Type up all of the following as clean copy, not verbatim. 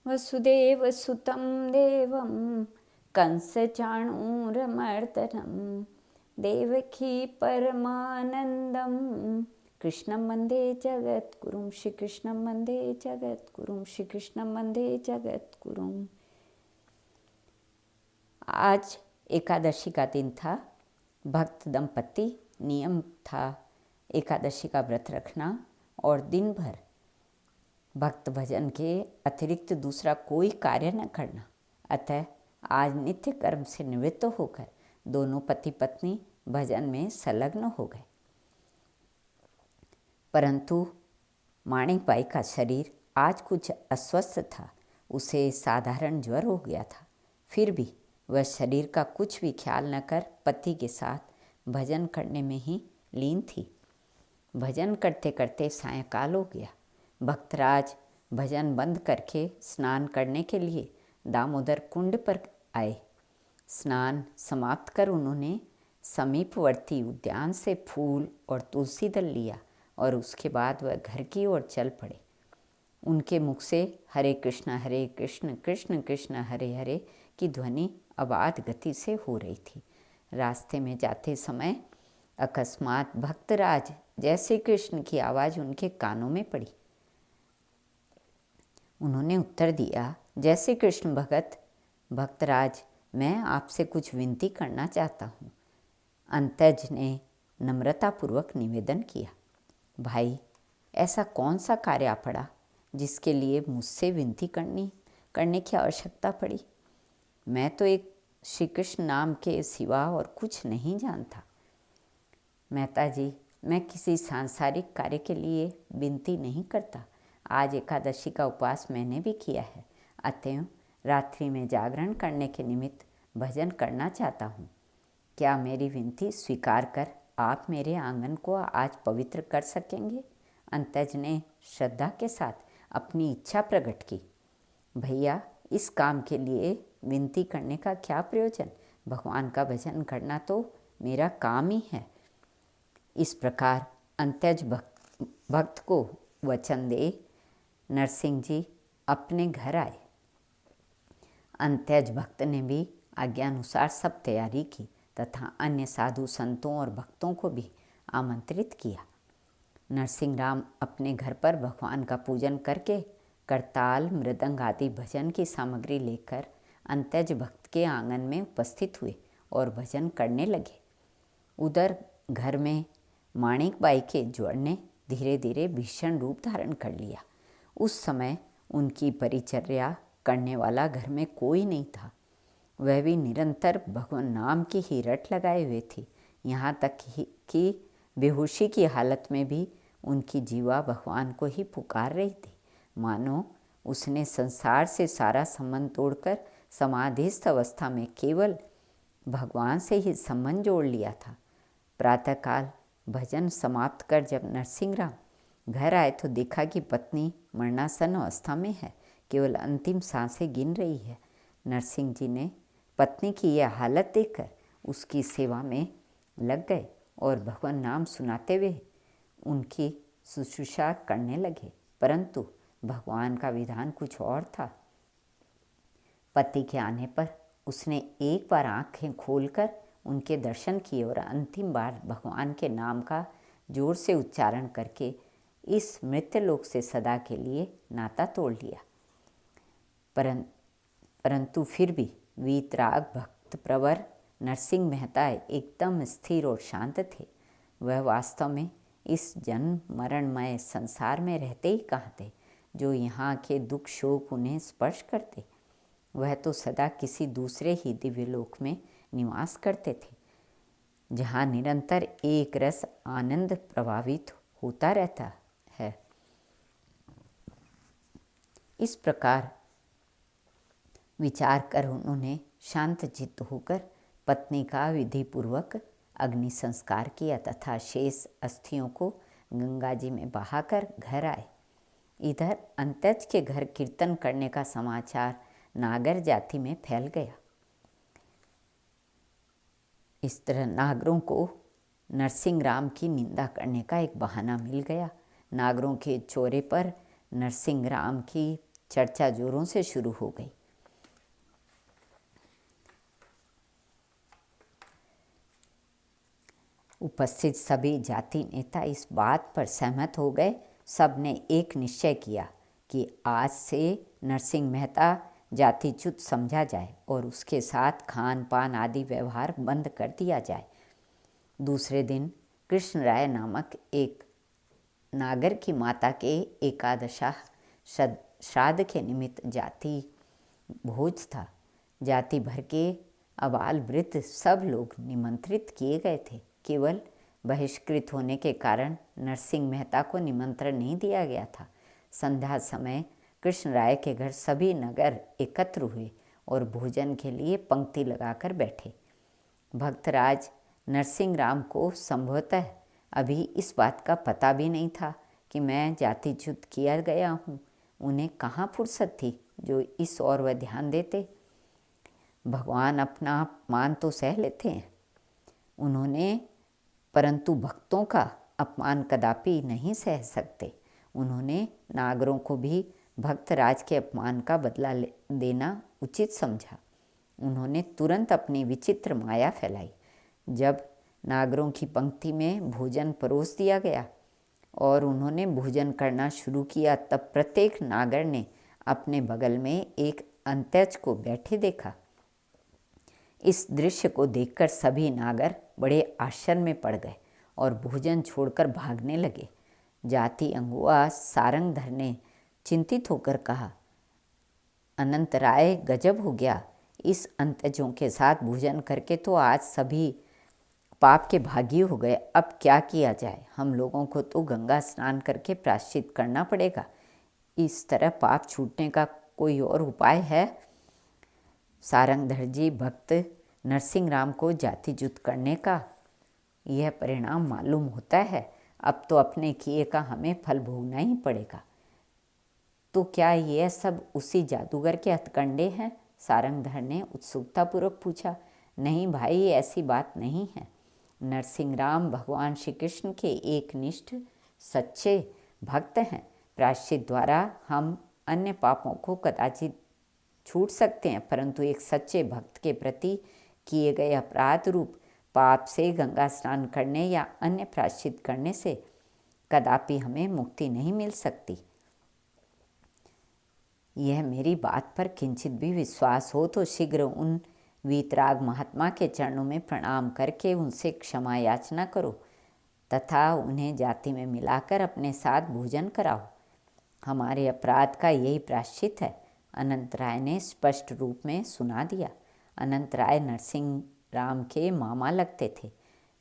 वसुदेवसुतं देवं कंसचाणूरमर्दनं देवकी परमानन्दं कृष्णं वन्दे जगद्गुरुं। श्रीकृष्णं वन्दे जगद्गुरुं। श्रीकृष्णं वन्दे जगद्गुरुं। आज एकादशी का दिन था। भक्त दंपति नियम था एकादशी का व्रत रखना और दिन भर भक्त भजन के अतिरिक्त दूसरा कोई कार्य न करना। अतः आज नित्य कर्म से निवृत्त होकर दोनों पति पत्नी भजन में संलग्न हो गए। परंतु माणिक बाई का शरीर आज कुछ अस्वस्थ था। उसे साधारण ज्वर हो गया था। फिर भी वह शरीर का कुछ भी ख्याल न कर पति के साथ भजन करने में ही लीन थी। भजन करते करते सायंकाल हो गया। भक्तराज भजन बंद करके स्नान करने के लिए दामोदर कुंड पर आए। स्नान समाप्त कर उन्होंने समीपवर्ती उद्यान से फूल और तुलसी दल लिया और उसके बाद वह घर की ओर चल पड़े। उनके मुख से हरे कृष्ण कृष्ण कृष्ण हरे हरे की ध्वनि अबाध गति से हो रही थी। रास्ते में जाते समय अकस्मात भक्तराज जय श्री कृष्ण की आवाज़ उनके कानों में पड़ी। उन्होंने उत्तर दिया, जय श्री कृष्ण भगत। भक्तराज, मैं आपसे कुछ विनती करना चाहता हूँ। अंतज ने नम्रतापूर्वक निवेदन किया, भाई ऐसा कौन सा कार्य आ पड़ा जिसके लिए मुझसे विनती करने की आवश्यकता पड़ी। मैं तो एक श्री कृष्ण नाम के सिवा और कुछ नहीं जानता। मेहता जी, मैं किसी सांसारिक कार्य के लिए विनती नहीं करता। आज एकादशी का उपवास मैंने भी किया है, अतएव रात्रि में जागरण करने के निमित्त भजन करना चाहता हूँ। क्या मेरी विनती स्वीकार कर आप मेरे आंगन को आज पवित्र कर सकेंगे। अंतज ने श्रद्धा के साथ अपनी इच्छा प्रकट की। भैया, इस काम के लिए विनती करने का क्या प्रयोजन। भगवान का भजन करना तो मेरा काम ही है। इस प्रकार अंतज भक्त को वचन दे नरसिंह जी अपने घर आए। अंतज भक्त ने भी आज्ञानुसार सब तैयारी की तथा अन्य साधु संतों और भक्तों को भी आमंत्रित किया। नरसिंह राम अपने घर पर भगवान का पूजन करके करताल मृदंग आदि भजन की सामग्री लेकर अंतज भक्त के आंगन में उपस्थित हुए और भजन करने लगे। उधर घर में माणिक बाई के ज्वर ने धीरे धीरे भीषण रूप धारण कर लिया। उस समय उनकी परिचर्या करने वाला घर में कोई नहीं था। वह भी निरंतर भगवान नाम की ही रट लगाए हुए थी। यहाँ तक कि बेहोशी की हालत में भी उनकी जीवा भगवान को ही पुकार रही थी, मानो उसने संसार से सारा संबंध तोड़कर समाधिस्थ अवस्था में केवल भगवान से ही संबंध जोड़ लिया था। प्रातःकाल भजन समाप्त कर जब नरसिंह राम घर आए तो देखा कि पत्नी मरणासन अवस्था में है, केवल अंतिम सांसें गिन रही है। नरसिंह जी ने पत्नी की यह हालत देखकर उसकी सेवा में लग गए और भगवान नाम सुनाते हुए उनकी शुश्रूषा करने लगे। परंतु भगवान का विधान कुछ और था। पति के आने पर उसने एक बार आंखें खोलकर उनके दर्शन किए और अंतिम बार भगवान के नाम का जोर से उच्चारण करके इस मृत्युलोक से सदा के लिए नाता तोड़ लिया। परंतु फिर भी वीतराग भक्त प्रवर नरसिंह मेहता एकदम स्थिर और शांत थे। वह वास्तव में इस जन्म मरणमय संसार में रहते ही कहाँ थे जो यहाँ के दुख शोक उन्हें स्पर्श करते। वह तो सदा किसी दूसरे ही दिव्य लोक में निवास करते थे, जहाँ निरंतर एक रस आनंद प्रभावित होता रहता है। इस प्रकार विचार कर उन्होंने शांत चित्त होकर पत्नी का विधिपूर्वक अग्नि संस्कार किया तथा शेष अस्थियों को गंगा जी में बहाकर घर आए। इधर अंतज के घर कीर्तन करने का समाचार नागर जाति में फैल गया। इस तरह नागरों को नरसिंह राम की निंदा करने का एक बहाना मिल गया। नागरों के चौरे पर नरसिंह राम की चर्चा जोरों से शुरू हो गई। उपस्थित सभी जाति नेता इस बात पर सहमत हो गए। सब ने एक निश्चय किया कि आज से नरसिंह मेहता जातिच्युत समझा जाए और उसके साथ खान पान आदि व्यवहार बंद कर दिया जाए। दूसरे दिन कृष्ण राय नामक एक नागर की माता के एकादशा श्राद्ध के निमित्त जाति भोज था। जाति भर के अबाल वृद्ध सब लोग निमंत्रित किए गए थे। केवल बहिष्कृत होने के कारण नरसिंह मेहता को निमंत्रण नहीं दिया गया था। संध्या समय कृष्ण राय के घर सभी नगर एकत्र हुए और भोजन के लिए पंक्ति लगाकर बैठे। भक्तराज नरसिंह राम को संभवतः अभी इस बात का पता भी नहीं था कि मैं जातिच्युत किया गया हूँ। उन्हें कहाँ फुर्सत थी जो इस ओर वह ध्यान देते। भगवान अपना अपमान तो सह लेते हैं उन्होंने, परंतु भक्तों का अपमान कदापि नहीं सह सकते। उन्होंने नागरों को भी भक्तराज के अपमान का बदला देना उचित समझा। उन्होंने तुरंत अपनी विचित्र माया फैलाई। जब नागरों की पंक्ति में भोजन परोस दिया गया और उन्होंने भोजन करना शुरू किया, तब प्रत्येक नागर ने अपने बगल में एक अंत्यज को बैठे देखा। इस दृश्य को देखकर सभी नागर बड़े आश्चर्य में पड़ गए और भोजन छोड़कर भागने लगे। जाति अंगुआ सारंगधर ने चिंतित होकर कहा, अनंतराय, गजब हो गया। इस अंत्यजों के साथ भोजन करके तो आज सभी पाप के भागी हो गए। अब क्या किया जाए? हम लोगों को तो गंगा स्नान करके प्रायश्चित करना पड़ेगा। इस तरह पाप छूटने का कोई और उपाय है? सारंगधर जी, भक्त नरसिंह राम को जातिच्युत करने का यह परिणाम मालूम होता है। अब तो अपने किए का हमें फल भोगना ही पड़ेगा। तो क्या यह सब उसी जादूगर के हथकंडे हैं? सारंगधर ने उत्सुकतापूर्वक पूछा। नहीं भाई, ऐसी बात नहीं है। नरसिंह राम भगवान श्री कृष्ण के एक निष्ठ सच्चे भक्त हैं। प्रायश्चित द्वारा हम अन्य पापों को कदाचित छूट सकते हैं, परंतु एक सच्चे भक्त के प्रति किए गए अपराध रूप पाप से गंगा स्नान करने या अन्य प्रायश्चित करने से कदापि हमें मुक्ति नहीं मिल सकती। यह मेरी बात पर किंचित भी विश्वास हो तो शीघ्र उन वीतराग महात्मा के चरणों में प्रणाम करके उनसे क्षमा याचना करो तथा उन्हें जाति में मिलाकर अपने साथ भोजन कराओ। हमारे अपराध का यही प्रायश्चित है। अनंतराय ने स्पष्ट रूप में सुना दिया। अनंतराय नरसिंह राम के मामा लगते थे।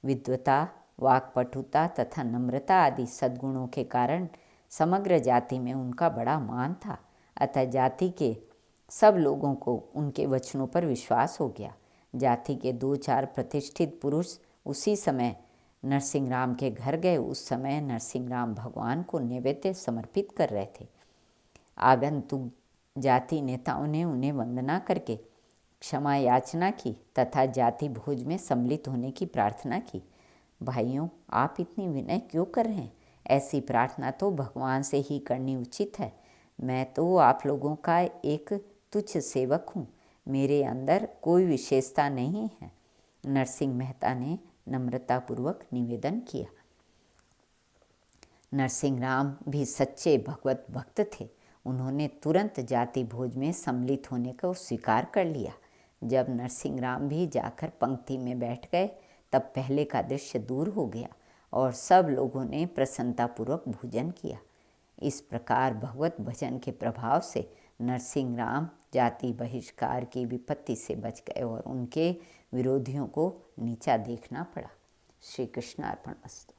विद्वता, वाक्पटुता तथा नम्रता आदि सद्गुणों के कारण समग्र जाति में उनका बड़ा मान था। अतः जाति के सब लोगों को उनके वचनों पर विश्वास हो गया। जाति के 2-4 प्रतिष्ठित पुरुष उसी समय नरसिंह राम के घर गए। उस समय नरसिंह राम भगवान को नैवेद्य समर्पित कर रहे थे। आगंतुक जाति नेताओं ने उन्हें वंदना करके क्षमा याचना की तथा जाति भोज में सम्मिलित होने की प्रार्थना की। भाइयों, आप इतनी विनय क्यों कर रहे हैं? ऐसी प्रार्थना तो भगवान से ही करनी उचित है। मैं तो आप लोगों का एक तुच्छ सेवक हूँ। मेरे अंदर कोई विशेषता नहीं है। नरसिंह मेहता ने नम्रतापूर्वक निवेदन किया। नरसिंह राम भी सच्चे भगवत भक्त थे। उन्होंने तुरंत जाति भोज में सम्मिलित होने को स्वीकार कर लिया। जब नरसिंह राम भी जाकर पंक्ति में बैठ गए, तब पहले का दृश्य दूर हो गया और सब लोगों ने प्रसन्नतापूर्वक भोजन किया। इस प्रकार भगवत भजन के प्रभाव से नरसिंह राम जाति बहिष्कार की विपत्ति से बच गए और उनके विरोधियों को नीचा देखना पड़ा। श्री कृष्णार्पणमस्तु।